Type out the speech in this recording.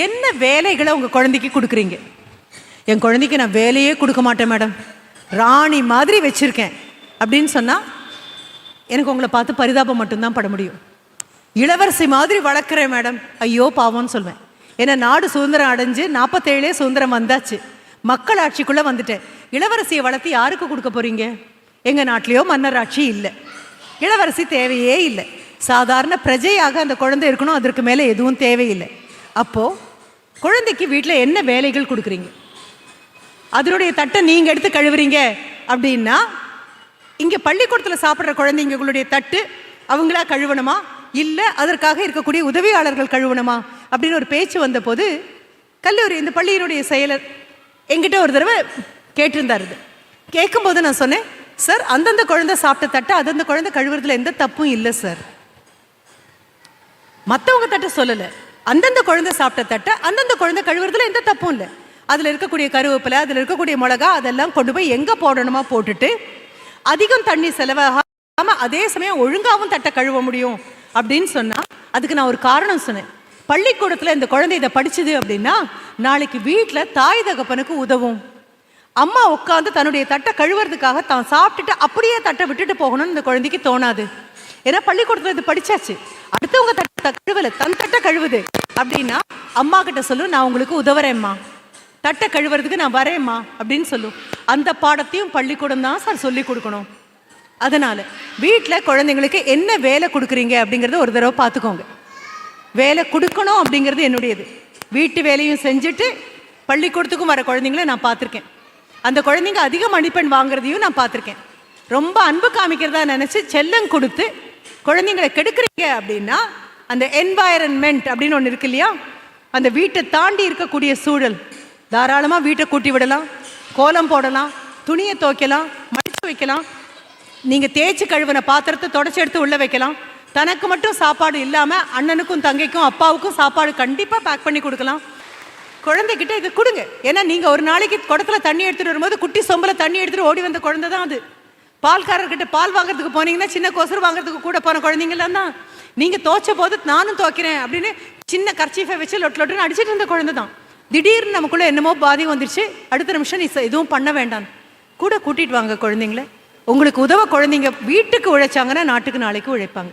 என்ன வேலைகளை உங்கள் குழந்தைக்கு கொடுக்குறீங்க? என் குழந்தைக்கு நான் வேலையே கொடுக்க மாட்டேன் மேடம், ராணி மாதிரி வச்சுருக்கேன் அப்படின்னு சொன்னால் எனக்கு உங்களை பார்த்து பரிதாபம் மட்டும்தான் பட முடியும். இளவரசி மாதிரி வளர்க்குறேன் மேடம், ஐயோ பாவம்னு சொல்வேன். ஏன்னா நாடு சுதந்திரம் அடைஞ்சு 47 சுதந்திரம் வந்தாச்சு, மக்கள் ஆட்சிக்குள்ளே வந்துட்டேன். இளவரசியை வளர்த்து யாருக்கு கொடுக்க போகிறீங்க? எங்கள் நாட்டிலையோ மன்னர் ஆட்சி இல்லை, இளவரசி தேவையே இல்லை. சாதாரண பிரஜையாக அந்த குழந்தை இருக்கணும், அதற்கு மேலே எதுவும் தேவையில்லை. அப்போது குழந்தைக்கு வீட்டில் என்ன வேலைகள் கொடுக்குறீங்க? அதனுடைய தட்டை நீங்கள் எடுத்து கழுவுறீங்க அப்படின்னா, இங்கே பள்ளிக்கூடத்தில் சாப்பிட்ற குழந்தைங்களுடைய தட்டு அவங்களா கழுவணுமா, இல்லை அதற்காக இருக்கக்கூடிய உதவியாளர்கள் கழுவணுமா அப்படின்னு ஒரு பேச்சு வந்தபோது கல்லூரி இந்த பள்ளியினுடைய செயலர் என்கிட்ட ஒரு தடவை கேட்டிருந்தார். இது கேட்கும்போது நான் சொன்னேன், சார் அந்தந்த குழந்தை சாப்பிட்ட தட்டை அந்தந்த குழந்தை கழுவுறதுல எந்த தப்பும் இல்லை சார். மற்றவங்க தட்டை சொல்லலை, அந்தந்த குழந்தை சாப்பிட்ட தட்டை அந்தந்த குழந்தை கழுவுறதுல எந்த தப்பும் இல்லை. அதில் இருக்கக்கூடிய கருவேப்பிலை, அதில் இருக்கக்கூடிய மிளகா, அதெல்லாம் கொண்டு போய் எங்கே போடணுமா போட்டுட்டு அதிகம் தண்ணி செலவாகாமல் அதே சமயம் ஒழுங்காகவும் தட்டை கழுவ முடியும் அப்படின்னு சொன்னால் அதுக்கு நான் ஒரு காரணம் சொன்னேன். பள்ளிக்கூடத்தில் இந்த குழந்தை இதை படிச்சுது அப்படின்னா நாளைக்கு வீட்டில் தாய் தகப்பனுக்கு உதவும். அம்மா உட்காந்து தன்னுடைய தட்டை கழுவுறதுக்காக தான் சாப்பிட்டுட்டு அப்படியே தட்டை விட்டுட்டு போகணும்னு இந்த குழந்தைக்கு தோணாது. ஏன்னா பள்ளிக்கூடத்தில் இது படிச்சாச்சு, அடுத்தவங்க தட்டை கழுவலை தன் தட்டை கழுவுது அப்படின்னா அம்மா கிட்ட சொல்லும், நான் உங்களுக்கு உதவுறேம்மா, தட்டை கழுவுறதுக்கு நான் வரேம்மா அப்படின்னு சொல்லும். அந்த பாடத்தையும் பள்ளிக்கூடம் தான் சார் சொல்லி கொடுக்கணும். அதனால் வீட்டில் குழந்தைங்களுக்கு என்ன வேலை கொடுக்குறீங்க அப்படிங்கிறத ஒரு தடவை பார்த்துக்கோங்க. வேலை கொடுக்கணும் அப்படிங்கிறது என்னுடையது. வீட்டு வேலையும் செஞ்சுட்டு பள்ளிக்கூடத்துக்கும் வர குழந்தைங்கள நான் பார்த்துருக்கேன். அந்த குழந்தைங்க அதிக மதிப்பெண் வாங்குறதையும் நான் பார்த்துருக்கேன். ரொம்ப அன்பு காமிக்கிறதா நினச்சி செல்லம் கொடுத்து குழந்தைங்களை கெடுக்கிறீங்க அப்படின்னா அந்த என்வாயரன்மெண்ட் அப்படின்னு ஒன்று இருக்கு இல்லையா, அந்த வீட்டை தாண்டி இருக்கக்கூடிய சூழல், தாராளமாக வீட்டை கூட்டி விடலாம், கோலம் போடலாம், துணியை துவைக்கலாம், மடித்து வைக்கலாம், நீங்கள் தேய்ச்சி கழுவின பாத்திரத்தை தொடச்சி எடுத்து உள்ளே வைக்கலாம். தனக்கு மட்டும் சாப்பாடு இல்லாமல் அண்ணனுக்கும் தங்கைக்கும் அப்பாவுக்கும் சாப்பாடு கண்டிப்பாக பேக் பண்ணி கொடுக்கலாம். குழந்தைகிட்ட இது கொடுங்க. ஏன்னா நீங்கள் ஒரு நாளைக்கு குடத்துல தண்ணி எடுத்துகிட்டு வரும்போது குட்டி சொம்பில் தண்ணி எடுத்துகிட்டு ஓடி வந்த குழந்தை தான் அது. பால்காரர்கிட்ட பால் வாங்குறதுக்கு போனீங்கன்னா சின்ன கொசரு வாங்குறதுக்கு கூட போன குழந்தைங்களாம் தான். நீங்கள் துவைச்ச போது நானும் துவைக்கிறேன் அப்படின்னு சின்ன கர்ச்சீஃபை வச்சு லொட்டுன்னு அடிச்சுட்டு இருந்த குழந்தை தான். திடீர்னு நமக்குள்ளே என்னமோ பாதி வந்துருச்சு, அடுத்த நிமிஷம் நீ எதுவும் பண்ண வேண்டாம், கூட கூட்டிகிட்டு வாங்க குழந்தைங்கள. உங்களுக்கு உதவ குழந்தைங்க வீட்டுக்கு உழைச்சாங்கன்னா நாட்டுக்கு நாளைக்கு உழைப்பாங்க.